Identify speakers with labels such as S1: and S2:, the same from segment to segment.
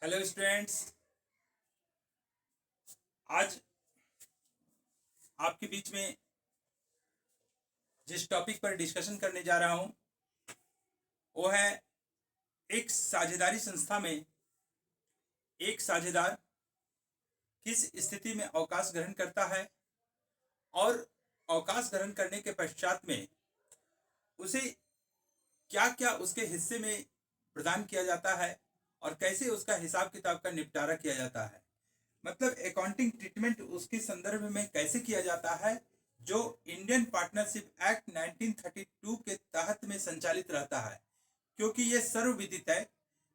S1: Hello students. आज आपके बीच में जिस टॉपिक पर डिस्कशन करने जा रहा हूं वो है एक साझेदारी संस्था में एक साझेदार किस स्थिति में अवकाश ग्रहण करता है और अवकाश ग्रहण करने के पश्चात में उसे क्या क्या उसके हिस्से में प्रदान किया जाता है और कैसे उसका हिसाब किताब का निपटारा किया जाता है। मतलब अकाउंटिंग ट्रीटमेंट उसके संदर्भ में कैसे किया जाता है जो इंडियन पार्टनरशिप एक्ट 1932 के तहत में संचालित रहता है। क्योंकि ये सर्वविदित है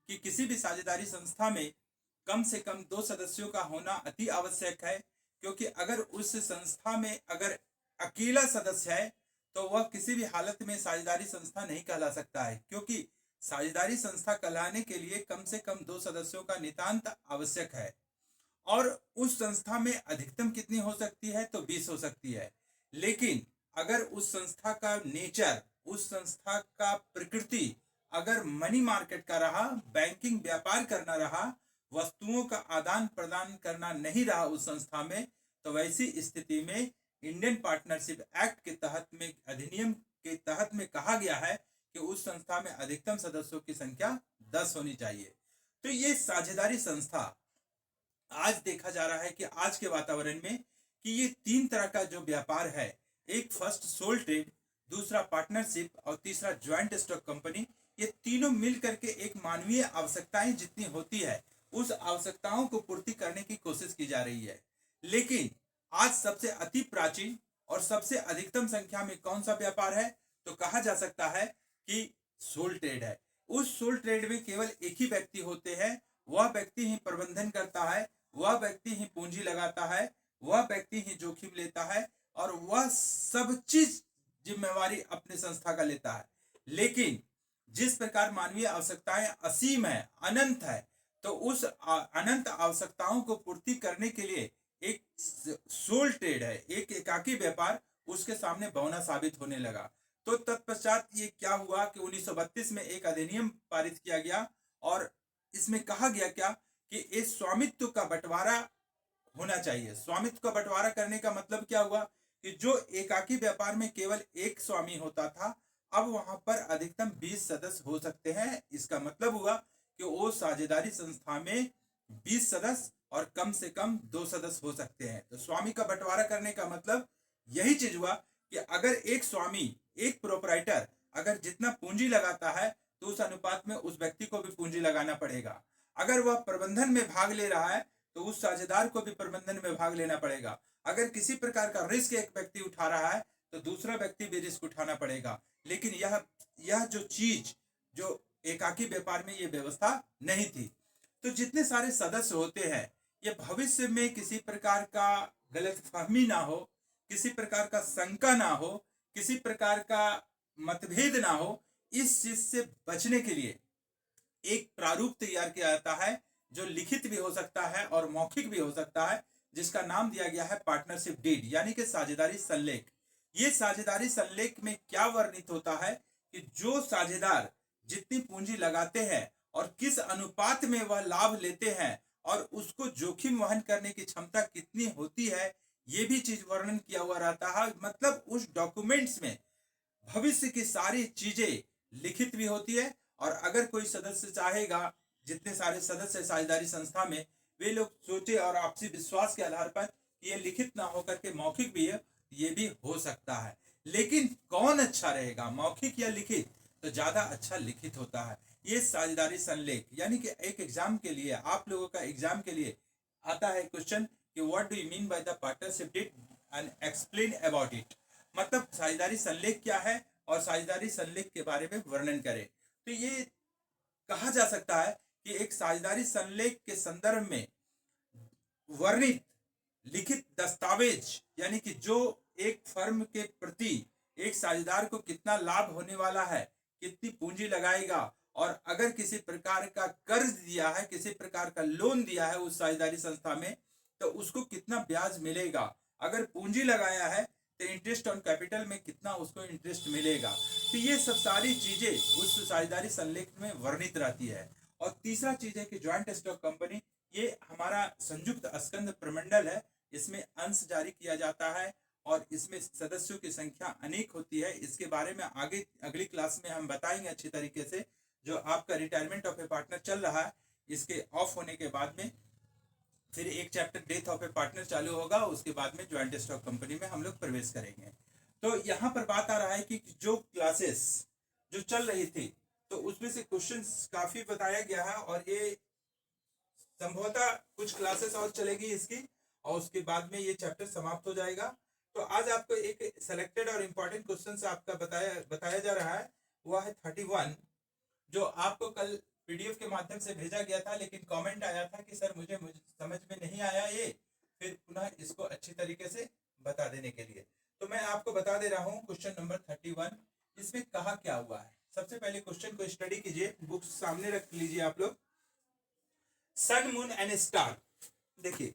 S1: कि किसी भी साझेदारी संस्था में कम से कम 2 सदस्यों का होना अति आवश्यक है। क्योंकि अगर उस संस्था में अगर अकेला सदस्य है तो वह किसी भी हालत में साझेदारी संस्था नहीं कहला सकता है। क्योंकि साझेदारी संस्था कहलाने के लिए कम से कम 2 सदस्यों का नितांत आवश्यक है और उस संस्था में अधिकतम कितनी हो सकती है तो 20 हो सकती है। लेकिन अगर उस संस्था का नेचर, उस संस्था का प्रकृति अगर मनी मार्केट का रहा, बैंकिंग व्यापार करना रहा, वस्तुओं का आदान प्रदान करना नहीं रहा उस संस्था में, तो वैसी स्थिति में इंडियन पार्टनरशिप एक्ट के तहत में, अधिनियम के तहत में कहा गया है कि उस संस्था में अधिकतम सदस्यों की संख्या 10 होनी चाहिए। तो ये साझेदारी संस्था आज देखा जा रहा है कि आज के वातावरण में कि ये 3 तरह का जो व्यापार है, एक फर्स्ट सोल ट्रेड, दूसरा पार्टनरशिप और तीसरा ज्वाइंट स्टॉक कंपनी, ये तीनों मिल करके एक मानवीय आवश्यकताएं जितनी होती है उस आवश्यकताओं को पूर्ति करने की कोशिश की जा रही है। लेकिन आज सबसे अति प्राचीन और सबसे अधिकतम संख्या में कौन सा व्यापार है तो कहा जा सकता है कि सोल ट्रेड है। उस सोल ट्रेड में केवल एक ही व्यक्ति होते हैं, वह व्यक्ति ही प्रबंधन करता है, वह व्यक्ति ही पूंजी लगाता है, वह व्यक्ति ही जोखिम लेता है और वह सब चीज जिम्मेवारी अपने संस्था का लेता है। लेकिन जिस प्रकार मानवीय आवश्यकताएं असीम है, अनंत है, तो उस अनंत आवश्यकताओं को पूर्ति करने के लिए एक सोल ट्रेड है, एक एकाकी व्यापार उसके सामने बौना साबित होने लगा। तो तत्पश्चात ये क्या हुआ कि 1932 में एक अधिनियम पारित किया गया और इसमें कहा गया क्या कि इस स्वामित्व का बंटवारा होना चाहिए। स्वामित्व का बंटवारा करने का मतलब क्या हुआ कि जो एकाकी व्यापार में केवल एक स्वामी होता था, अब वहां पर अधिकतम 20 सदस्य हो सकते हैं। इसका मतलब हुआ कि वो साझेदारी संस्था में 20 सदस्य और कम से कम 2 सदस्य हो सकते हैं। तो स्वामी का बंटवारा करने का मतलब यही चीज हुआ कि अगर एक स्वामी, एक प्रोपराइटर अगर जितना पूंजी लगाता है तो उस अनुपात में उस व्यक्ति को भी पूंजी लगाना पड़ेगा। अगर वह प्रबंधन में भाग ले रहा है तो उस साझेदार को भी प्रबंधन में भाग लेना पड़ेगा। अगर किसी प्रकार का रिस्क एक व्यक्ति उठा रहा है तो दूसरा व्यक्ति भी रिस्क उठाना पड़ेगा। लेकिन यह जो चीज जो एकाकी व्यापार में ये व्यवस्था नहीं थी। तो जितने सारे सदस्य होते हैं ये भविष्य में किसी प्रकार का गलतफहमी ना हो, किसी प्रकार का शंका ना हो, किसी प्रकार का मतभेद ना हो, इस चीज से बचने के लिए एक प्रारूप तैयार किया जाता है जो लिखित भी हो सकता है और मौखिक भी हो सकता है, जिसका नाम दिया गया है पार्टनरशिप डीड यानी कि साझेदारी संलेख। ये साझेदारी संलेख में क्या वर्णित होता है कि जो साझेदार जितनी पूंजी लगाते हैं और किस अनुपात में वह लाभ लेते हैं और उसको जोखिम वहन करने की क्षमता कितनी होती है, ये भी चीज वर्णन किया हुआ रहता है। मतलब उस डॉक्यूमेंट्स में भविष्य की सारी चीजें लिखित भी होती है और अगर कोई सदस्य चाहेगा, जितने सारे सदस्य साझेदारी संस्था में, वे लोग सोचे और आपसी विश्वास के आधार पर ये लिखित ना होकर के मौखिक भी है, ये भी हो सकता है। लेकिन कौन अच्छा रहेगा, मौखिक या लिखित? तो ज्यादा अच्छा लिखित होता है। ये साझेदारी संलेख यानी कि एक एग्जाम के लिए, आप लोगों का एग्जाम के लिए आता है क्वेश्चन कि what do you mean by the partnership deed and explain about it. मतलब साझेदारी संलेख क्या है और साझेदारी संलेख के बारे में वर्णन करें। तो ये कहा जा सकता है कि एक साझेदारी संलेख के संदर्भ में वर्णित लिखित दस्तावेज यानी कि जो एक फर्म के प्रति एक साझेदार को कितना लाभ होने वाला है, कितनी पूंजी लगाएगा और अगर किसी प्रकार का कर्ज दिया है, किसी प्रकार का लोन दिया है उस साझेदारी संस्था में तो उसको कितना ब्याज मिलेगा, अगर पूंजी लगाया है तो इंटरेस्ट ऑन कैपिटल में कितना उसको इंटरेस्ट मिलेगा। तो ये सब सारी चीजें उस साझेदारी संलेख में वर्णित रहती है और तीसरा चीज है कि ज्वाइंट स्टॉक कंपनी ये हमारा संयुक्त अस्कंद प्रमंडल है, इसमें अंश जारी किया जाता है और इसमें सदस्यों की संख्या अनेक होती है। इसके बारे में आगे अगली क्लास में हम बताएंगे अच्छी तरीके से। जो आपका रिटायरमेंट ऑफ ए पार्टनर चल रहा है, इसके ऑफ होने के बाद में फिर एक chapter death of A partner चालू होगा, उसके बाद में ज्वाइंट स्टॉक कंपनी में हम लोग प्रवेश करेंगे। तो यहाँ पर बात आ रहा है कि जो क्लासेस जो चल रही थी तो उसमें से क्वेश्चंस काफी बताया गया है और ये संभवतः कुछ क्लासेस और चलेगी इसकी और उसके बाद में ये चैप्टर समाप्त हो जाएगा। तो आज आपको एक सेलेक्टेड और इम्पोर्टेंट क्वेश्चन आपका बताया जा रहा है, वह है 31, जो आपको कल पीडीएफ के माध्यम से भेजा गया था, लेकिन कमेंट आया था कि सर मुझे समझ में नहीं आया ये, फिर पुनः इसको अच्छी तरीके से बता देने के लिए तो मैं आपको बता दे रहा हूँ। क्वेश्चन नंबर 31, इसमें कहा क्या हुआ है। सबसे पहले क्वेश्चन को स्टडी कीजिए, बुक्स सामने रख लीजिए आप लोग। सन, मून एंड स्टार, देखिए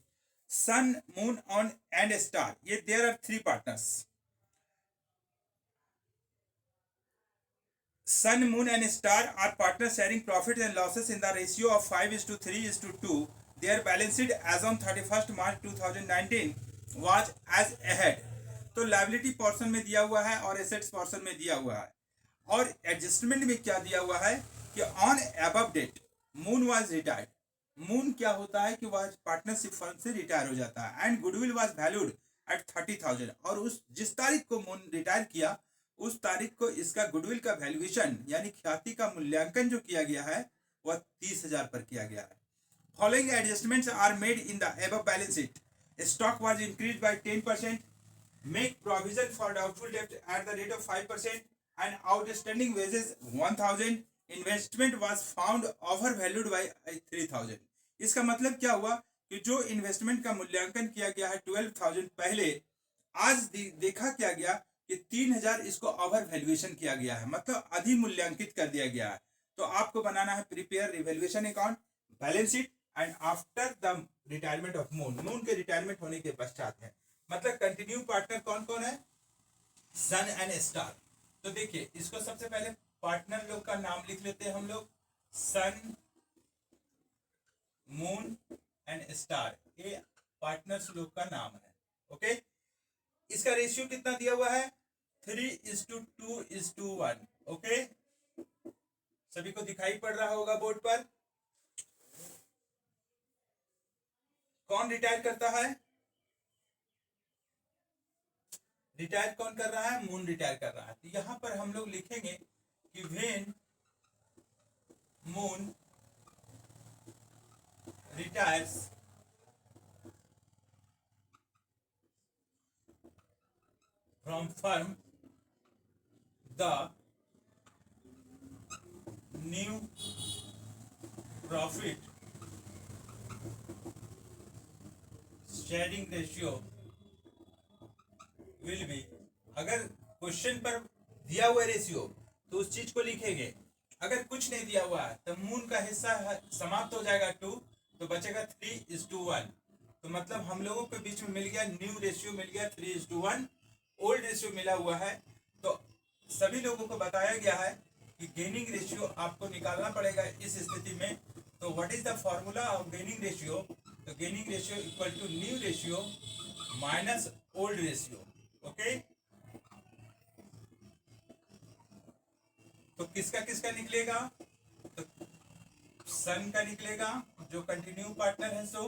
S1: Sun, Moon on and Star, ये there are 3 partners. Sun, Moon and Star are partners sharing profits and losses in the ratio of 5:3:2. Their balance sheet as on 31st March 2019 was as ahead. तो liability portion में दिया हुआ है और assets portion में दिया हुआ है, और एडजस्टमेंट में क्या दिया हुआ है कि on above date Moon was retired. Moon क्या होता है कि वह पार्टनरशिप फर्म से रिटायर हो जाता है, and goodwill was valued at 30,000, और उस जिस तारीख को मून रिटायर किया उस तारीख को इसका गुडविल का वैल्यूएशन यानी ख्याति का मूल्यांकन जो किया गया है वह 30,000 पर किया गया है। Following adjustments are made in the above balance sheet. Stock was increased by 10%, make provision for doubtful डेब्ट at the rate of 5%, and outstanding wages 1,000, investment was found over valued by 3,000। इसका मतलब क्या हुआ कि जो इन्वेस्टमेंट का मूल्यांकन किया गया है 12,000 पहले, आज देखा क्या गया कि 3,000 इसको ओवर वैल्यूएशन किया गया है, मतलब अधिमूल्यांकित कर दिया गया है। तो आपको बनाना है prepare revaluation account, balance sheet and after the retirement of moon, moon के रिटायरमेंट होने के पश्चात है। मतलब कंटिन्यू पार्टनर कौन कौन है, सन एंड स्टार। तो देखिए इसको सबसे पहले पार्टनर लोग का नाम लिख लेते हैं हम लोग, सन, मून एंड स्टार, ये पार्टनर्स लोग का नाम है। ओके, इसका रेशियो कितना दिया हुआ है, 3:2:1। ओके, सभी को दिखाई पड़ रहा होगा बोर्ड पर। कौन रिटायर करता है, रिटायर कौन कर रहा है, मून रिटायर कर रहा है। तो यहां पर हम लोग लिखेंगे कि when moon retires from firm the new profit sharing ratio will be, अगर क्वेश्चन पर दिया हुआ रेशियो तो उस चीज को लिखेंगे, अगर कुछ नहीं दिया हुआ है तो मून का हिस्सा समाप्त हो जाएगा 2, तो बचेगा 3:1। तो मतलब हम लोगों के बीच में मिल गया न्यू रेशियो, मिल गया 3:1, ओल्ड रेशियो मिला हुआ है। तो सभी लोगों को बताया गया है कि गेनिंग रेशियो आपको निकालना पड़ेगा इस स्थिति में। तो what is the formula of gaining ratio, तो gaining ratio equal to new ratio minus old ratio. Okay, तो किसका किसका निकलेगा, तो सन का निकलेगा जो कंटिन्यू पार्टनर है सो,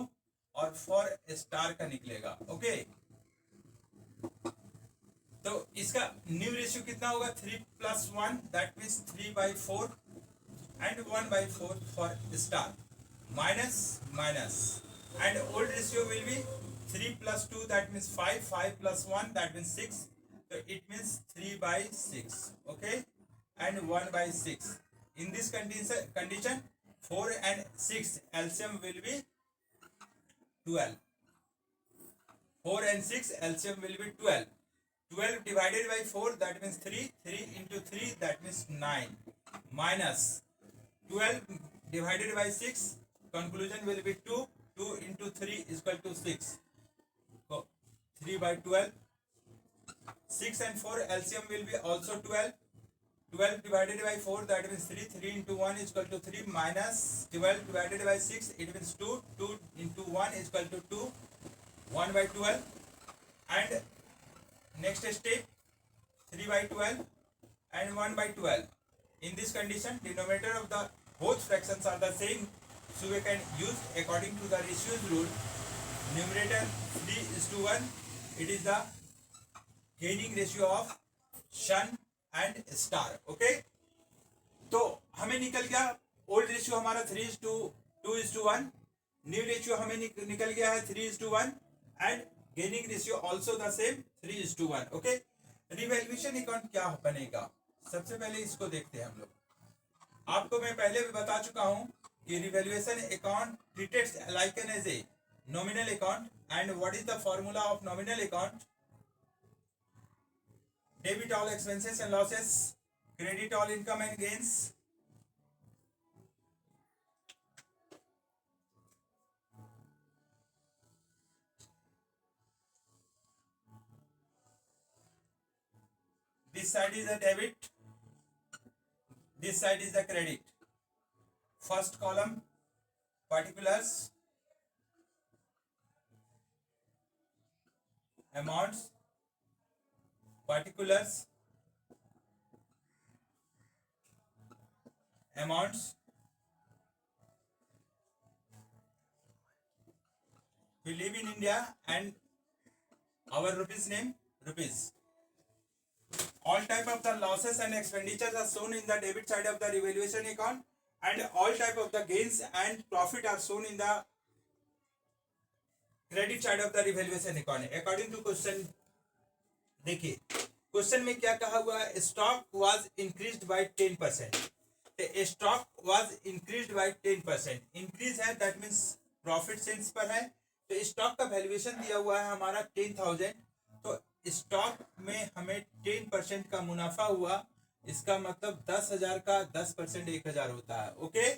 S1: और फॉर स्टार का निकलेगा। ओके, तो इसका न्यू रेशियो कितना होगा, 3+1 that means 3/4 and 1/4 for star, minus minus, and old ratio will be 3+2 that means 5, 5+1 that means 6, तो it means 3/6। Okay, and 1/6। In this condition 4 and 6 LCM will be 12, 4 and 6 LCM will be 12, 12 divided by 4 that means 3, 3 into 3 that means 9, minus 12 divided by 6, conclusion will be 2, 2 into 3 is equal to 6, so 3/12, 6 and 4 LCM will be also 12, 12 divided by 4, that means 3. 3 into 1 is equal to 3, minus 12 divided by 6, it means 2. 2 into 1 is equal to 2. 1 by 12. And next step, 3 by 12 and 1 by 12. In this condition, denominator of the both fractions are the same, so we can use according to the ratios rule. Numerator 3:1, it is the gaining ratio of sun and star. Okay, तो हमें निकल गया old ratio हमारा 3:2:1, new ratio हमें निकल गया है 3:1 and gaining ratio also the same 3:1. Okay, revaluation account क्या बनेगा? सबसे पहले इसको देखते हैं हम लोग. आपको मैं पहले भी बता चुका हूं कि revaluation account treated like an as a nominal account. And what is the formula of nominal account? Debit all expenses and losses, credit all income and gains, this side is the debit, this side is the credit. First column, particulars, amounts, particulars, amounts, we live in India and our rupees name rupees. All type of the losses and expenditures are shown in the debit side of the revaluation account, and all type of the gains and profit are shown in the credit side of the revaluation account. According to question, देखिए question में क्या कहा हुआ है? Stock was increased by 10%. Stock was increased by 10%. Increase है, that means profit sense पर है. तो स्टॉक का वैल्यूएशन दिया हुआ है हमारा 10,000. तो स्टॉक में हमें 10% का मुनाफा हुआ. इसका मतलब 10,000 का 10% 1,000 होता है. ओके,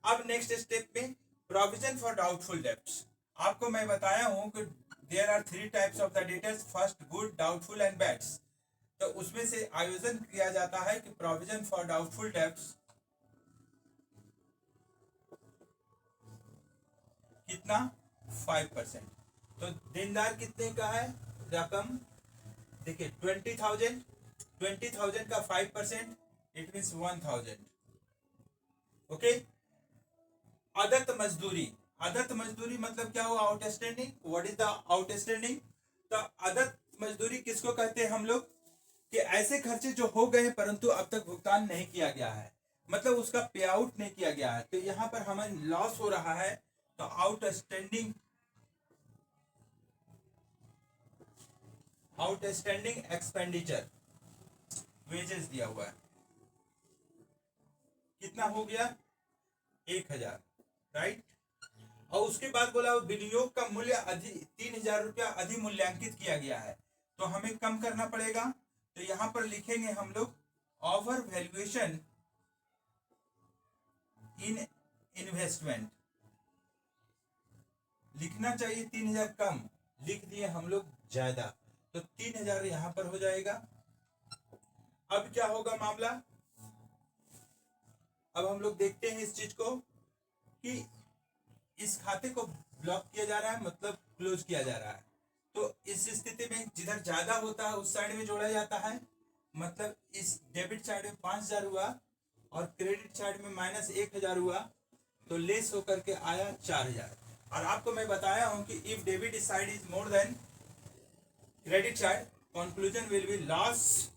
S1: अब नेक्स्ट स्टेप में प्रोविजन फॉर डाउटफुल डेब्ट्स. आपको मैं बताया हूं कि there are 3 types of the debtors, first good, doubtful and bads. तो उसमें से आयोजन किया जाता है कि प्रोविजन फॉर डाउटफुल डेब्ट्स कितना? 5%. तो देनदार कितने का है रकम? देखिए 20,000 का 5%, इट मीन्स 1,000. ओके, आदत मजदूरी. आदत मजदूरी मतलब क्या हुआ? Outstanding. What is the outstanding? तो आदत मजदूरी किसको कहते हैं हम लोग? कि ऐसे खर्चे जो हो गए परंतु अब तक भुगतान नहीं किया गया है, मतलब उसका पे आउट नहीं किया गया है. तो यहां पर हमें लॉस हो रहा है. तो आउटस्टैंडिंग एक्सपेंडिचर वेजेस दिया हुआ है. कितना हो गया? 1,000. राइट. और उसके बाद बोला विनियोग का मूल्य 3,000 रुपया अधिमूल्यांकित किया गया है. तो हमें कम करना पड़ेगा. तो यहां पर लिखेंगे हम लोग ओवर वैल्यूएशन इन इन्वेस्टमेंट. लिखना चाहिए 3,000 कम, लिख दिए हम लोग ज्यादा. तो 3,000 यहां पर हो जाएगा. अब क्या होगा मामला? अब हम लोग देखते हैं इस चीज को कि इस खाते को ब्लॉक किया जा रहा है, मतलब क्लोज किया जा रहा है. तो इस स्थिति में जिधर ज्यादा होता है उस साइड में जोड़ा जाता है. मतलब इस डेबिट साइड में 5,000 हुआ और क्रेडिट साइड में माइनस 1,000 हुआ, तो लेस होकर के आया 4,000. और आपको मैं बताया हूं कि if debit side is more than credit side, conclusion will be loss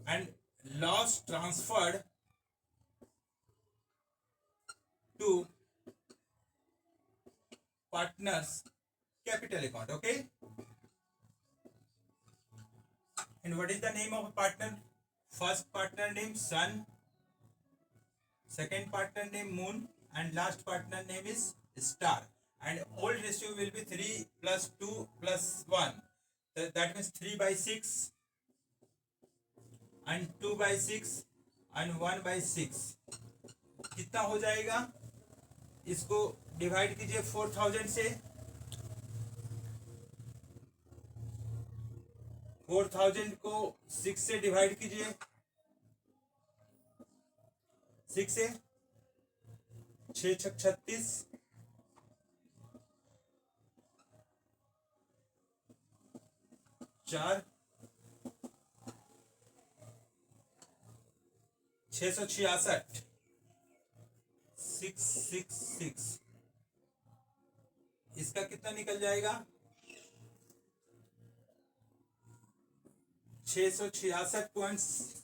S1: and loss transferred to partners capital account. Okay, and what is the name of a partner? First partner name sun, second partner name moon, and last partner name is star. And old ratio will be 3 plus 2 plus 1. That means 3 by 6 and 2 by 6 and 1 by 6. कितना हो जाएगा? इसको divide कीजिए 4,000 से. 4,000 को 6 से divide कीजिए 6 से 6 छक 36, 4 666, 666, इसका कितना निकल जाएगा? 666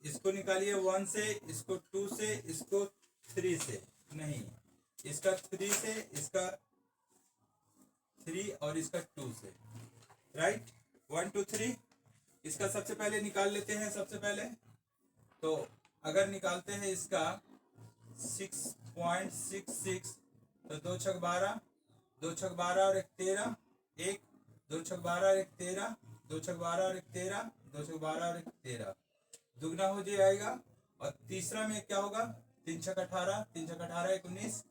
S1: इसको निकालिए 1 से, इसको 2 से, इसको 3 से, नहीं इसका 3 से, इसका 3 और इसका 2 से, राइट। 1 2 3 इसका सबसे पहले निकाल लेते हैं। सबसे पहले तो अगर निकालते हैं इसका 6.66, तो 2 छक 12, 2 छक 12 और 1 13, 1 2 छक 12 और 1 13, 2 छक 12 और 1 13, 2 छक 12 और 1 13, दुगना हो जाएगा। और तीसरा में क्या होगा? 3 छक 18, 3 छक 18 19,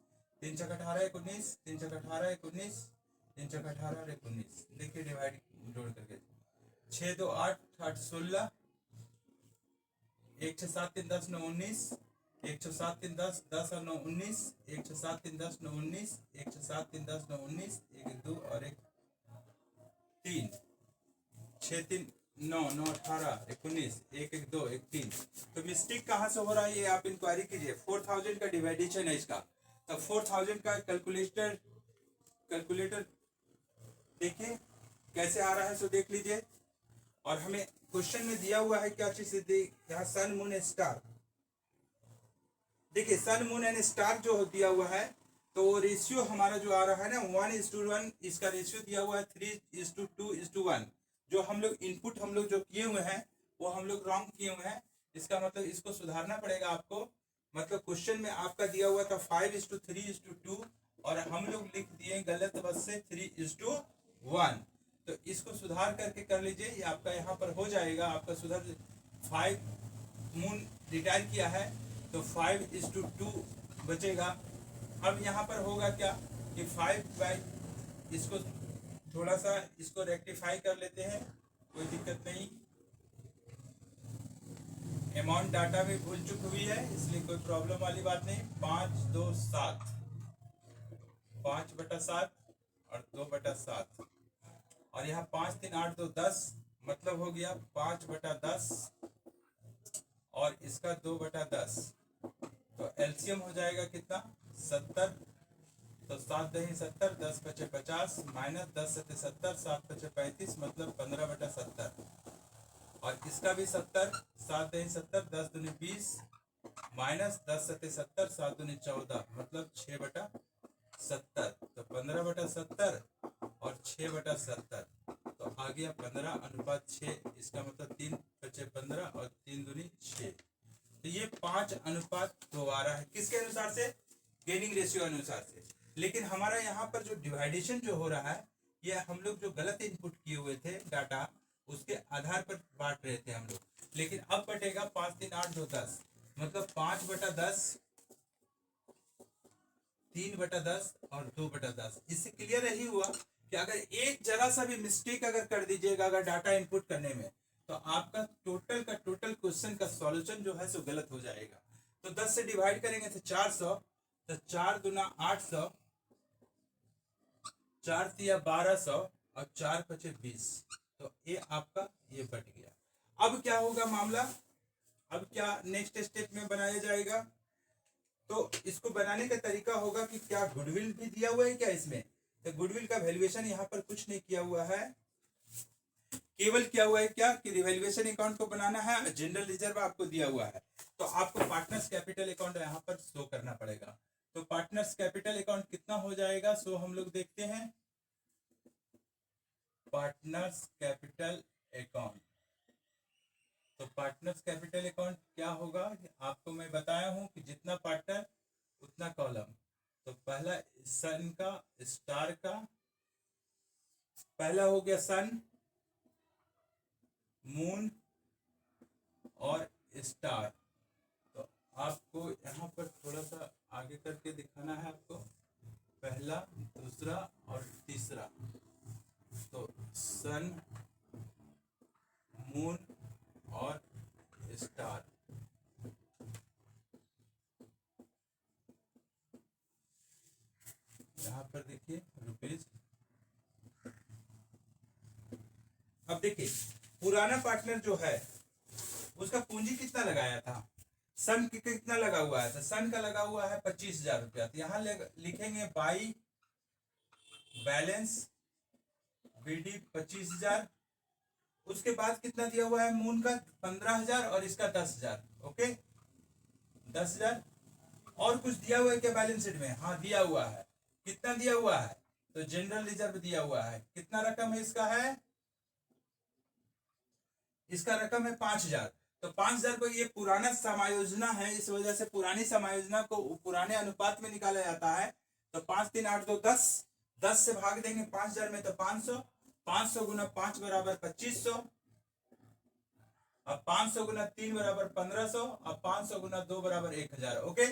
S1: 3 छक 18 19, 3 छक 18 19, 3 छक 18 और 19, देखिए डिवाइड जोड़ करके 6 2 8 8 16, 1 6 7 3 10 9 19, 1 6 7 3 10 10 और 9 19, 1 6 7 3 10 9 19, 1 6 7 3 10 9 19, 1 2 और 1 3, 6 3 9 9 18 19, 1 1 2 1 3। तो मिस्टेक कहाँ से हो रहा है ये आप इंक्वायरी कीजिए। 4000 का डिवाइडेशन है इसका, तो 4000 का कैलकुलेटर देखिए कैसे आ रहा है, सो देख लीजिए। और हमें क्वेश्चन में दिया हुआ है क्या चीज, यहाँ सन मून स्टार, देखिए सन मून एंड स्टार जो दिया हुआ है, तो वो रेशियो हमारा जो आ रहा है ना 1:1, इसका रेशियो दिया हुआ है 3:2:1। जो हम लोग इनपुट हम लोग जो किए हुए हैं वो हम लोग रॉन्ग किए हुए हैं। इसका मतलब इसको सुधारना पड़ेगा आपको। मतलब क्वेश्चन में आपका दिया हुआ था 5:3:2 और हम लोग लिख दिए गलत बस से 3:1। तो इसको सुधार करके कर लीजिए, ये आपका यहाँ पर हो जाएगा। आपका सुधार 5 मून रिटायर किया है तो 5:2 बचेगा। अब यहाँ पर होगा क्या कि 5 इसको थोड़ा सा इसको रेक्टिफाई कर लेते हैं, कोई दिक्कत नहीं। अमाउंट डाटा में भूल चुक हुई है इसलिए कोई प्रॉब्लम वाली बात नहीं। 5 2 7, 5/7 और 2/7, और यहाँ 5 3 8 2 10, मतलब हो गया 5/10 और इसका 2/10। तो एलसीएम हो जाएगा कितना? 70। तो 7 दही 70, 10 पचे 50, माइनस 10 सत्ते 70, 7 पचे 35, मतलब 15/70। और इसका भी 70, 7 दही 70, 10 दूनी 20, माइनस 10 सत्ते 70, 7 दूनी 14, मतलब 6/70। तो 15/70 और 6/70, तो आ गया 15:6। इसका मतलब 3 पचे 15 और 3 दूनी 6। तो ये 5:2 आ रहा है, किसके अनुसार से? गेनिंग रेशियो अनुसार से। लेकिन हमारा यहाँ पर जो डिवाइडेशन जो हो रहा है, ये हम लोग जो गलत इनपुट किए हुए थे डाटा, उसके आधार पर बांट रहे थे हम लोग। लेकिन अब बटेगा 5 3 8 2 10, मतलब 5/10, 3/10 और 2/10। इससे क्लियर यही हुआ कि अगर एक जरा सा भी मिस्टेक अगर कर दीजिएगा अगर डाटा इनपुट करने में, तो आपका टोटल का टोटल क्वेश्चन का सॉल्यूशन जो है सो गलत हो जाएगा। तो 10 से डिवाइड करेंगे तो 400, तो 4 दूना 800, 4 तिया 1200 और 4 पचे 20। तो ये आपका ये बट गया। अब क्या होगा मामला? अब क्या नेक्स्ट स्टेप में बनाया जाएगा? तो इसको बनाने का तरीका होगा कि क्या गुडविल भी दिया हुआ है क्या इसमें? तो गुडविल का वैल्यूएशन यहाँ पर कुछ नहीं किया हुआ है, केवल क्या हुआ है क्या कि रिवैल्यूएशन अकाउंट को बनाना है, जनरल रिजर्व आपको दिया हुआ है। तो आपको पार्टनर्स कैपिटल अकाउंट यहाँ पर शो करना पड़ेगा। तो पार्टनर्स कैपिटल अकाउंट कितना हो जाएगा, सो हम लोग देखते हैं। पार्टनर्स कैपिटल अकाउंट, तो पार्टनर्स कैपिटल अकाउंट क्या होगा आपको मैं बताया हूं कि जितना पार्टनर उतना कॉलम। तो पहला सन का स्टार का, पहला हो गया सन, मून और स्टार। तो आपको यहाँ पर थोड़ा सा आगे करके दिखाना है आपको, पहला दूसरा और तीसरा। तो सन, मून और स्टार, यहाँ पर देखिए रुपीज। अब देखिए पुराना पार्टनर जो है उसका पूंजी कितना लगाया था, सन कितना लगा हुआ है, तो सन का लगा हुआ है 25,000 रुपया। तो यहाँ लिखेंगे बाई बैलेंस बीडी 25,000। उसके बाद कितना दिया हुआ है मून का 15,000 और इसका 10,000। ओके 10,000। और कुछ दिया हुआ है क्या बैलेंस शीट में? हाँ दिया हुआ है। कितना दिया हुआ है? तो जनरल रिजर्व दिया हुआ है। कितना रकम है इसका? है इसका रकम है 5,000। तो 5,000 को ये पुराना समायोजना है, इस वजह से पुरानी समायोजना को पुराने अनुपात में निकाला जाता है। तो 5 3 8 2 10, 10 से भाग देंगे 5,000 में तो 500, 500 गुना 5 बराबर 2500, अब 500 गुना 3 बराबर 1500, अब 500 गुना 2 बराबर 1,000। ओके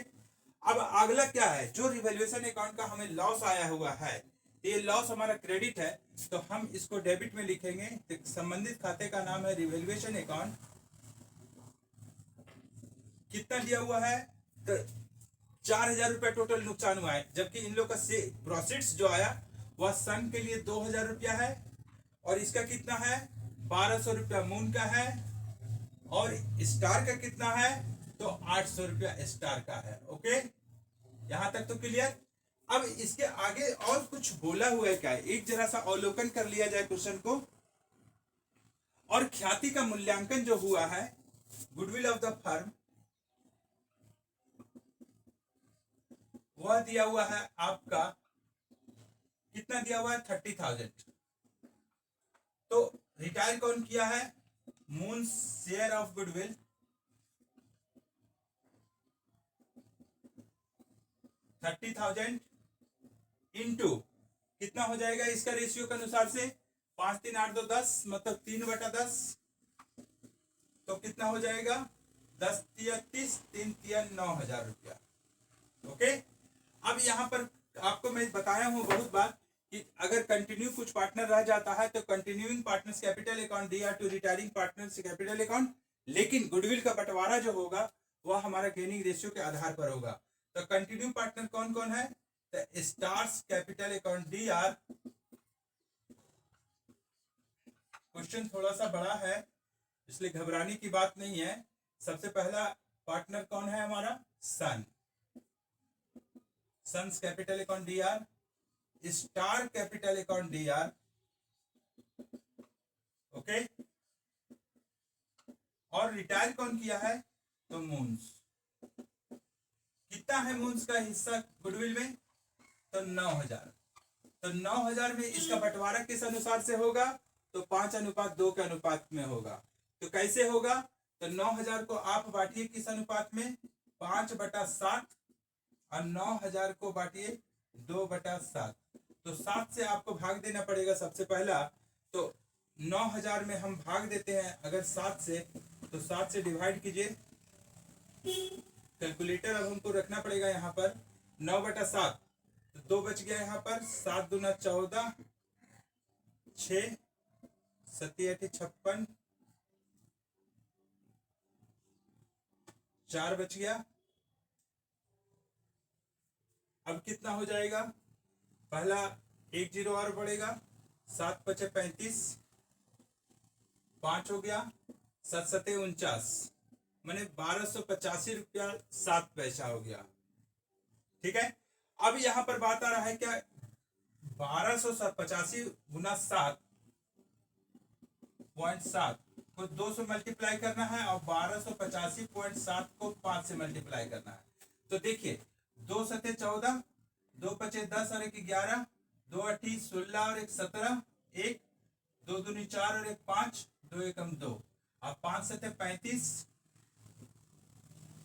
S1: अब अगला क्या है, जो रिवैल्यूएशन अकाउंट का हमें लॉस आया हुआ है, ये लॉस हमारा क्रेडिट है, तो हम इसको डेबिट में लिखेंगे। तो संबंधित खाते का नाम है रिवैल्यूएशन अकाउंट। कितना दिया हुआ है? तो 4,000 रुपया टोटल नुकसान हुआ है, जबकि इन लोग का प्रोफिट्स जो आया वह सन के लिए 2,000 रुपया है, और इसका कितना है 1,200 रुपया मून का है, और स्टार का कितना है तो 800 रुपया स्टार का है। ओके यहां तक तो क्लियर। अब इसके आगे और कुछ बोला हुआ है क्या, एक जरा सा अवलोकन कर लिया जाए क्वेश्चन को। और ख्याति का मूल्यांकन जो हुआ है, गुडविल ऑफ द फर्म, वह दिया हुआ है आपका, कितना दिया हुआ है 30,000। तो रिटायर कौन किया है? Moon share of goodwill 30,000 into कितना हो जाएगा इसका रेशियो के अनुसार से 5 3 8 2 10, मतलब 3/10। तो कितना हो जाएगा 10 तिया 30, 3 तिया 9,000 रुपया। ओके अब यहाँ पर आपको मैं बताया हूँ बहुत बार कि अगर कंटिन्यू कुछ पार्टनर रह जाता है तो continuing partners capital account D R to retiring partners capital account, लेकिन गुडविल का बंटवारा जो होगा वह हमारा गेनिंग रेशियो के आधार पर होगा। तो कंटिन्यू पार्टनर कौन कौन है? तो stars capital account D are. Question थोड़ा सा बड़ा है इसलिए घबराने की बात नहीं है। सबसे पहला पार्टनर कौन है हमारा? Son, son's capital account D R, star capital account D R. Okay और रिटायर कौन किया है? तो मून्स। कितना है मून्स का हिस्सा गुडविल में? तो 9,000। तो 9,000 में इसका बंटवारा किस अनुसार से होगा? तो 5:2 के अनुपात में होगा। तो कैसे होगा? तो 9,000 को आप बांटिए किस अनुपात में? 5/7, और 9,000 को बांटिए 2/7। तो 7 से आपको भाग देना पड़ेगा सबसे पहला। तो 9,000 में हम भाग देते हैं अगर 7 से, तो 7 से डिवाइड कीजिए। कैलकुलेटर अब हमको रखना पड़ेगा यहाँ पर। 9/7 तो 2 बच गया यहाँ पर। 7 दूना 14, 6 7 8 56, 4 बच गया। अब कितना हो जाएगा? पहला 1 0 और बढ़ेगा। 7 5 35, 5 हो गया। 7 7 49, मैंने 1285 रुपया 7 पैसा हो गया। ठीक है अब यहां पर बात आ रहा है क्या? 1285 गुना 7.7 को 2 से मल्टीप्लाई करना है, और 1285.7 को 5 से मल्टीप्लाई करना है। तो देखिए 2 7 14, 2 5 10 और 1 11, 2 8 16 और 1 17, 1 2 दूनी 4 और 1 5, 2 1 2। अब 5 7 35,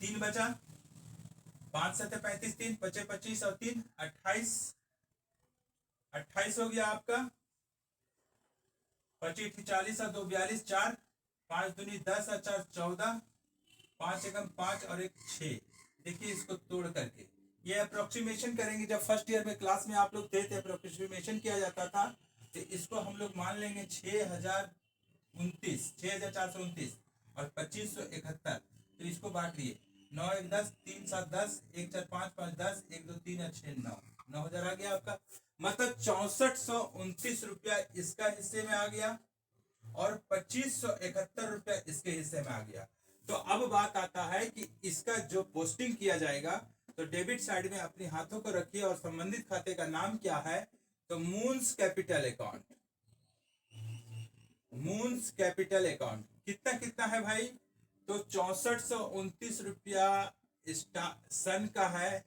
S1: 3 बचा। 5 7 35, 3 5 25 और 3 28, 28 हो गया आपका। 25 40 और 2 42, 4 5 दूनी 10 और 4 14, 5 1 5 और 1 6। देखिए इसको तोड़ करके ये अप्रोक्सीमेशन करेंगे। जब फर्स्ट ईयर में क्लास में आप लोग थे तो अप्रोक्सीमेशन किया जाता था। तो इसको हम लोग मान लेंगे 6,029, 6,429 और 2,571। तो इसको बांट लिए 9 1 10, 3 7 10, 1 4 5 5 10, 1 2 3 और 6 9, 9,000 आ गया आपका, मतलब 6429 रुपया इसका हिस्से में आ गया और 2571 रुपया इसके हिस्से में आ गया। तो अब बात आता है कि इसका जो पोस्टिंग किया जाएगा, तो डेबिट साइड में अपने हाथों को रखिए और संबंधित खाते का नाम क्या है, तो moons capital account. Moons capital account कितना कितना है भाई, तो 6429 रुपया सन का है।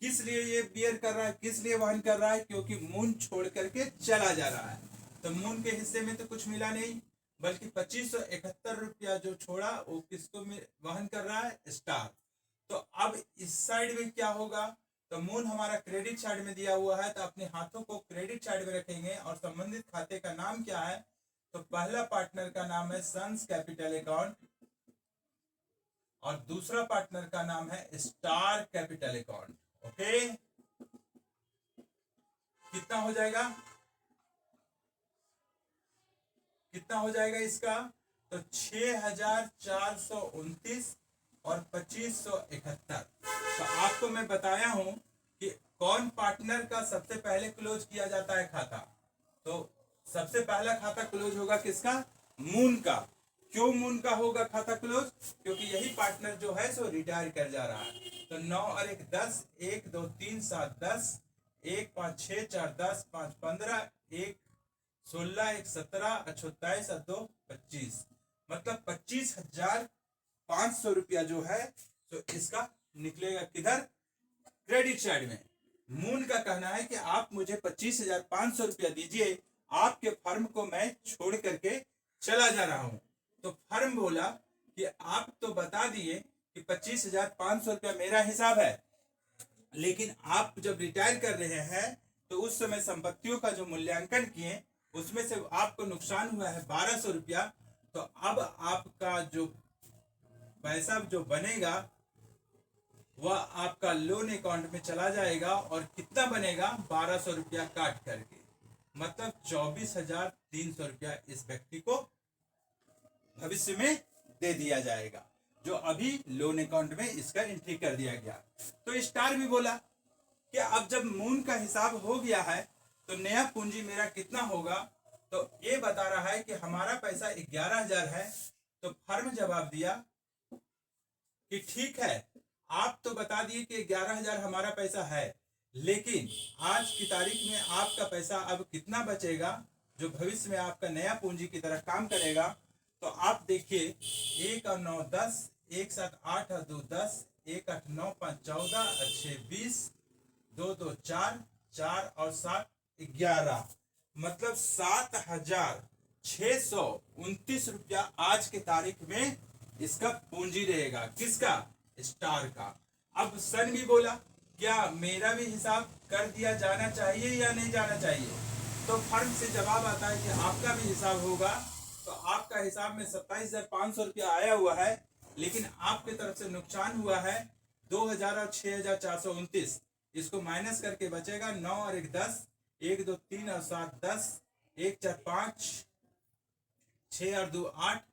S1: किस लिए ये बियर कर रहा है, किस लिए वहन कर रहा है, क्योंकि मून छोड़ करके चला जा रहा है, तो मून के हिस्से में तो कुछ मिला नहीं, बल्कि 2571 रुपया जो छोड़ा वो किसको वहन कर रहा है, स्टार। तो अब इस साइड में क्या होगा, तो मून हमारा क्रेडिट साइड में दिया हुआ है, तो अपने हाथों को क्रेडिट साइड में रखेंगे और संबंधित खाते का नाम क्या है, तो पहला पार्टनर का नाम है सन्स कैपिटल अकाउंट और दूसरा पार्टनर का नाम है स्टार कैपिटल अकाउंट। ओके, कितना हो जाएगा, कितना हो जाएगा इसका, तो 6429 और 2571। तो आपको मैं बताया हूं कि कौन पार्टनर का सबसे पहले क्लोज किया जाता है खाता, तो सबसे पहला खाता क्लोज होगा किसका, मून का। क्यों मून का होगा खाता क्लोज, क्योंकि यही पार्टनर जो है सो रिटायर कर जा रहा है। तो 9 और 1 10, 1 2 3 7 10, 1 5 6 4 10, 5 15, 1 16, 1 17, 28 और 2 25, मतलब 25,500 रुपया जो है तो इसका निकलेगा किधर, क्रेडिट साइड में। मून का कहना है कि आप मुझे 25,500 रुपया दीजिए, आपके फर्म को मैं छोड़ करके चला जा रहा हूं। तो फर्म बोला कि आप तो बता दिए कि 25,500 रुपया मेरा हिसाब है, लेकिन आप जब रिटायर कर रहे हैं तो उस समय संपत्तियों का जो मूल्यांकन किए उसमें से आपको नुकसान हुआ है 1,200 रुपया। तो अब आपका जो पैसा जो बनेगा वह आपका लोन अकाउंट में चला जाएगा और कितना बनेगा, 1,200 रुपया काट करके, मतलब 24,300 रुपया इस व्यक्ति को भविष्य में दे दिया जाएगा, जो अभी लोन अकाउंट में इसका एंट्री कर दिया गया। तो स्टार भी बोला कि अब जब मून का हिसाब हो गया है तो नया पूंजी मेरा कितना होगा, तो ये बता रहा है कि हमारा पैसा 11,000 है। तो फर्म जवाब दिया कि ठीक है, आप तो बता दिए कि 11,000 हमारा पैसा है, लेकिन आज की तारीख में आपका पैसा अब कितना बचेगा जो भविष्य में आपका नया पूंजी की तरह काम करेगा। तो आप देखिए, 1 और 9 10, 1 7 8 और 2 10, 1 8 9 5 14 और 6 20, 2 2 4, 4 और 7 11, मतलब 7,629 रुपया आज के तारीख में इसका पूंजी रहेगा, किसका, स्टार का। अब सन भी बोला क्या मेरा भी हिसाब कर दिया जाना चाहिए या नहीं जाना चाहिए, तो फर्म से जवाब आता है कि आपका भी हिसाब होगा। तो आपका हिसाब में 27,500 रुपया आया हुआ है, लेकिन आपकी तरफ से नुकसान हुआ है 2,000 और 6,429, इसको माइनस करके बचेगा 9 और 1 10, 1 2 3 और 7 10, 1 4 5, 6 और 2 8,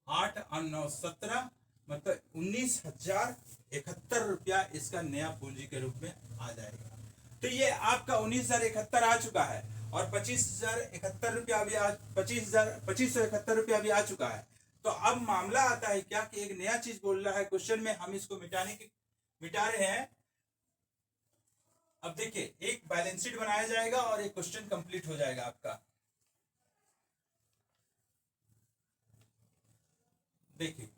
S1: 8 और 9 17, मतलब 19,071 रुपया इसका नया पूंजी के रूप में आ जाएगा। तो ये आपका 19,071 आ चुका है और 25,071 रुपया भी 25,171 रुपया भी आ चुका है। तो अब मामला आता है क्या कि एक नया चीज बोल रहा है क्वेश्चन में, हम इसको मिटा रहे हैं। अब देखिए, एक बैलेंस शीट बनाया जाएगा और एक क्वेश्चन कंप्लीट हो जाएगा आपका। देखिए,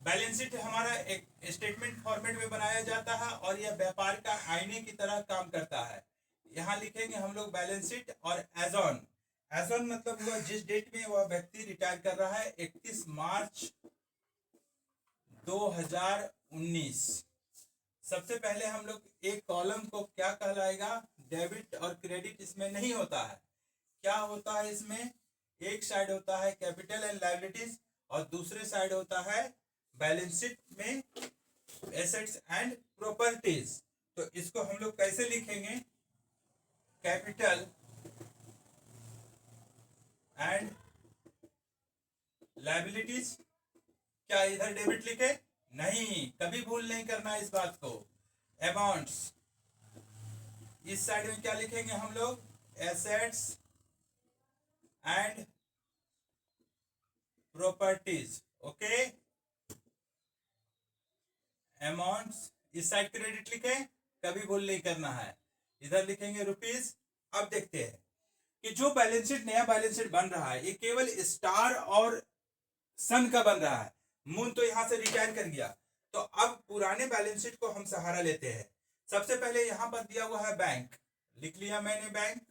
S1: बैलेंस शीट हमारा एक स्टेटमेंट फॉर्मेट में बनाया जाता है और यह व्यापार का आईने की तरह काम करता है। यहाँ लिखेंगे हम लोग बैलेंस शीट और एज ऑन मतलब हुआ जिस डेट में वह व्यक्ति रिटायर कर रहा है, 31 मार्च 2019। सबसे पहले हम लोग एक कॉलम को क्या कहलाएगा, डेबिट और क्रेडिट इसमें नहीं होता है। क्या होता है इसमें, एक साइड होता है कैपिटल एंड लायबिलिटीज और दूसरे साइड होता है बैलेंस शीट में एसेट्स एंड प्रॉपर्टीज। तो इसको हम लोग कैसे लिखेंगे, कैपिटल एंड लायबिलिटीज। क्या इधर डेबिट लिखे, नहीं, कभी भूल नहीं करना इस बात को। अमाउंट्स इस साइड में क्या लिखेंगे हम लोग, assets and properties, okay. Amounts इस साइड क्रेडिट लिखें, कभी भूल नहीं करना है, इधर लिखेंगे रुपीज। अब देखते हैं कि जो बैलेंस शीट, नया बैलेंस शीट बन रहा है, ये केवल स्टार और सन का बन रहा है। मून तो यहां से रिटायर कर गया, तो अब पुराने बैलेंस शीट को हम सहारा लेते हैं। सबसे पहले यहां पर दिया हुआ है बैंक, लिख लिया मैंने बैंक।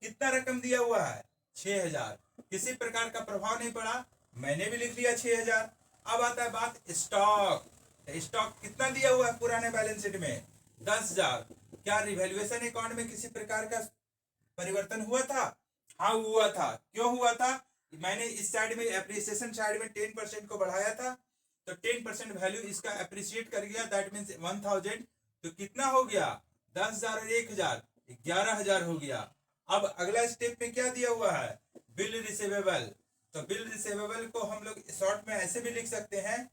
S1: कितना रकम दिया हुआ है, 6000, किसी प्रकार का प्रभाव नहीं पड़ा, मैंने भी लिख लिया 6000। अब आता है बात स्टॉक। स्टॉक कितना दिया हुआ है पुराने बैलेंस शीट में, 10,000। क्या रिवैल्यूएशन अकाउंट में किसी प्रकार का परिवर्तन हुआ था? हाँ हुआ था। क्यों हुआ था? मैंने इस साइड में एप्रिसिएशन साइड में 10% को बढ़ाया था, तो 10% वैल्यू इसका एप्रिशिएट कर गया, दैट मीन्स 1000। तो कितना हो गया, 10,000 और 1,000, 11,000 हो गया। अब अगला स्टेप में क्या दिया हुआ है, बिल रिसीवेबल। तो बिल रिसीवेबल को हम लोग शॉर्ट में ऐसे भी लिख सकते हैं,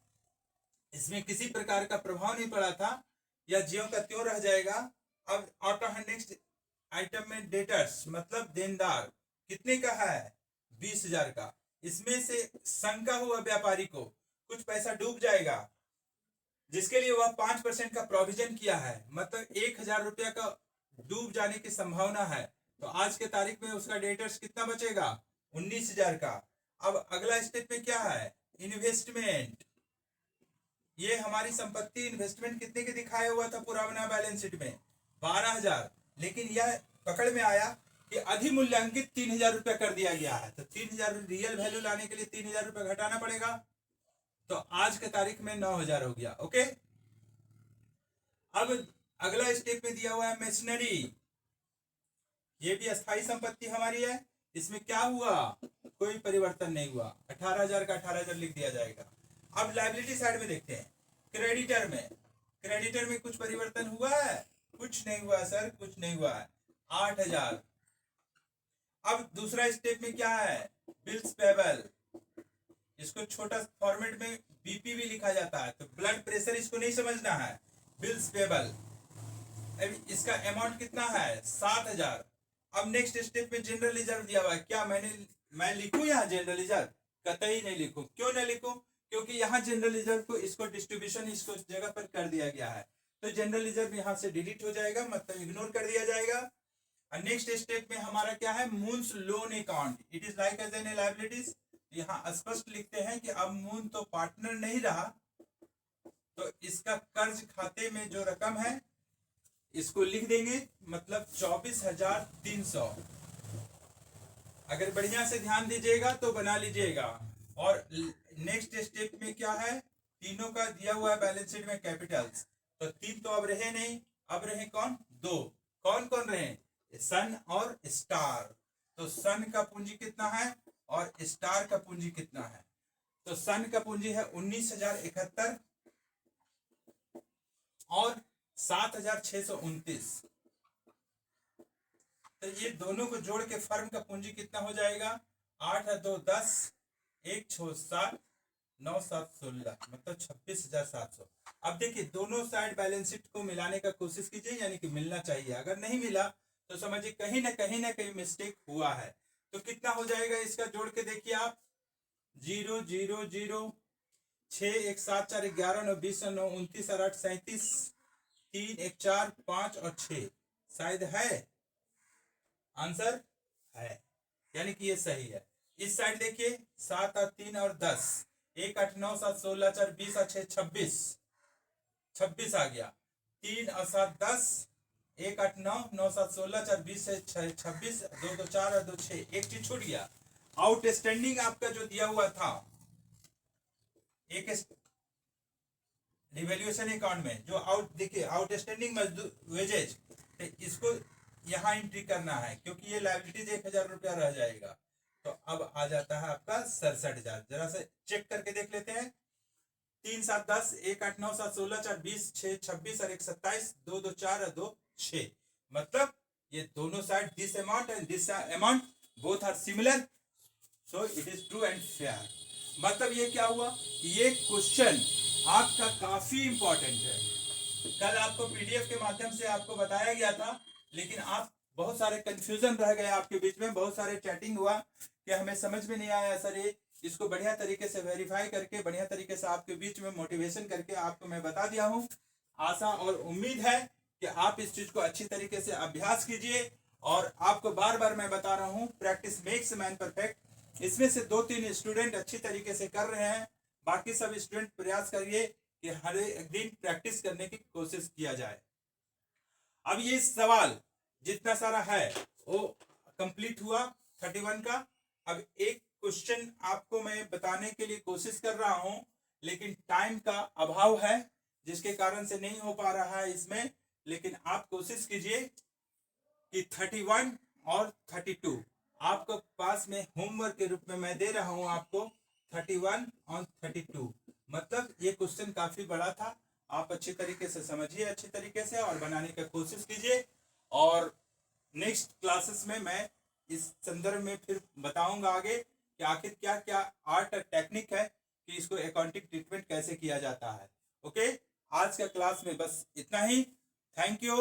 S1: इसमें किसी प्रकार का प्रभाव नहीं पड़ा था, या ज्यों का त्यों रह जाएगा। अब आता है नेक्स्ट आइटम में डेटर्स, मतलब देनदार। कितने का है, 20,000 का। इसमें से शंका हुआ व्यापारी को कुछ पैसा डूब जाएगा, जिसके लिए वह 5% का प्रोविजन किया है, मतलब 1,000 रुपया का डूब जाने की संभावना है। तो आज के तारीख में उसका डेटर्स कितना बचेगा, 19,000 का। अब अगला स्टेप में क्या है, इन्वेस्टमेंट। ये हमारी संपत्ति इन्वेस्टमेंट कितने के दिखाया हुआ था पुराना बैलेंस शीट में, 12,000। लेकिन यह पकड़ में आया कि अधिमूल्यांकित 3,000 रुपया कर दिया गया है, तो 3,000 रियल वैल्यू लाने के लिए 3,000 रुपया घटाना पड़ेगा। तो आज के तारीख में 9,000 हो गया, ओके। अब अगला स्टेप में दिया हुआ है मशीनरी। ये भी अस्थाई संपत्ति हमारी है, इसमें क्या हुआ, कोई परिवर्तन नहीं हुआ, 18,000 का 18,000 लिख दिया जाएगा। अब लायबिलिटी साइड में देखते हैं, क्रेडिटर में। क्रेडिटर में कुछ परिवर्तन हुआ है, कुछ नहीं हुआ सर, कुछ नहीं हुआ है, 8,000। अब दूसरा स्टेप में क्या है, बिल्स पेबल। इसको छोटा फॉर्मेट में बीपी भी लिखा जाता है, तो ब्लड प्रेशर इसको नहीं समझना है, बिल्स पेबल। अब इसका अमाउंट कितना है, 7,000। अब नेक्स्ट स्टेप में जनरल रिजर्व दिया हुआ है। क्या मैं लिखूं यहाँ जनरल रिजर्व, कतई नहीं लिखूं। क्यों ना लिखूं, क्योंकि यहाँ जनरल रिजर्व को इसको डिस्ट्रीब्यूशन इसको जगह पर कर दिया गया है, तो जनरल रिजर्व यहाँ से डिलीट हो जाएगा, मतलब इग्नोर कर दिया जाएगा। और नेक्स्ट स्टेप में हमारा क्या है, Moon's loan account, it is like as an liabilities. यहाँ स्पष्ट लिखते हैं कि अब मून तो पार्टनर नहीं रहा, तो इसका कर्ज खाते में जो रकम है इसको लिख देंगे, मतलब 24,300। अगर बढ़िया से ध्यान दीजिएगा तो बना लीजिएगा। और नेक्स्ट स्टेप में क्या है, तीनों का दिया हुआ है बैलेंस शीट में कैपिटल्स, तो 3 तो अब रहे नहीं, अब रहे कौन, 2। कौन कौन रहे, सन और स्टार। तो सन का पूंजी कितना है और स्टार का पूंजी कितना है, तो सन का पूंजी है 19,071 और 7,629। तो ये दोनों को जोड़ के फर्म का पूंजी कितना हो जाएगा, 8 है 2 10, 1 6 7 9 7 16, मतलब 26,700। अब देखिए दोनों साइड बैलेंस शीट को मिलाने का कोशिश कीजिए, यानी कि मिलना चाहिए। अगर नहीं मिला तो समझिए कहीं ना कहीं मिस्टेक हुआ है। तो कितना हो जाएगा इसका, जोड़ के देखिए आप, 0 0 0 6 1 7 4 11 9 20 9 29 8 37 3 1 4 5 और 6, शायद है, आंसर है, यानी कि ये सही है। इस साइड देखिए, 7 और 3 और 10, 1 8 9 7 16 4 20 और 6 26, 26 आ गया। 3 और 7 10, 1 8 9 9 7 16 4 20 से 26, 2 2 4 और 2 6, एक चीज छूट गया, आउटस्टैंडिंग आपका जो दिया हुआ था एक रिवैल्यूएशन अकाउंट में, जो देखिए आउटस्टैंडिंग वेजेज, इसको यहाँ एंट्री करना है, क्योंकि ये लायबिलिटीज 1,000 रुपया रह जाएगा। तो अब आ जाता है आपका 67,000। जरा से चेक करके देख लेते हैं, 3 7 10, 1 8 9 7 16 4 20 6 26 और 1 27, 2 2 4 और 2 6, मतलब ये दोनों side this amount and this amount both are similar, so it is true and fair. मतलब ये क्या हुआ, ये क्वेश्चन आपका काफी इंपॉर्टेंट है। कल आपको पीडीएफ के माध्यम से आपको बताया गया था, लेकिन आप बहुत सारे कंफ्यूजन रह गए आपके बीच में, बहुत सारे चैटिंग हुआ कि हमें समझ में नहीं आया सर, ये इसको बढ़िया तरीके से वेरीफाई करके बढ़िया तरीके से आपके बीच में मोटिवेशन करके आपको मैं बता दिया हूँ। आशा और उम्मीद है कि आप इस चीज को अच्छी तरीके से अभ्यास कीजिए, और आपको बार बार मैं बता रहा हूँ, प्रैक्टिस मेक्स मैन परफेक्ट। इसमें से 2-3 स्टूडेंट अच्छी तरीके से कर रहे हैं, बाकी सब स्टूडेंट प्रयास करिए कि हर एक दिन प्रैक्टिस करने की कोशिश किया जाए। अब ये सवाल जितना सारा है वो कंप्लीट हुआ 31 का। अब एक क्वेश्चन आपको मैं बताने के लिए कोशिश कर रहा हूं, लेकिन टाइम का अभाव है जिसके कारण से नहीं हो पा रहा है इसमें, लेकिन आप कोशिश कीजिए कि 31 और 32 आपको पास में होमवर्क के रूप में मैं दे रहा हूं आपको। 31 और 32 मतलब ये क्वेश्चन काफी बड़ा था, आप अच्छी तरीके से समझिए अच्छी तरीके से और बनाने की कोशिश कीजिए। और नेक्स्ट क्लासेस में मैं इस संदर्भ में फिर बताऊंगा आगे कि आखिर क्या क्या आर्ट और टेक्निक है कि इसको अकाउंटिंग ट्रीटमेंट कैसे किया जाता है। ओके, आज का क्लास में बस इतना ही। Thank you.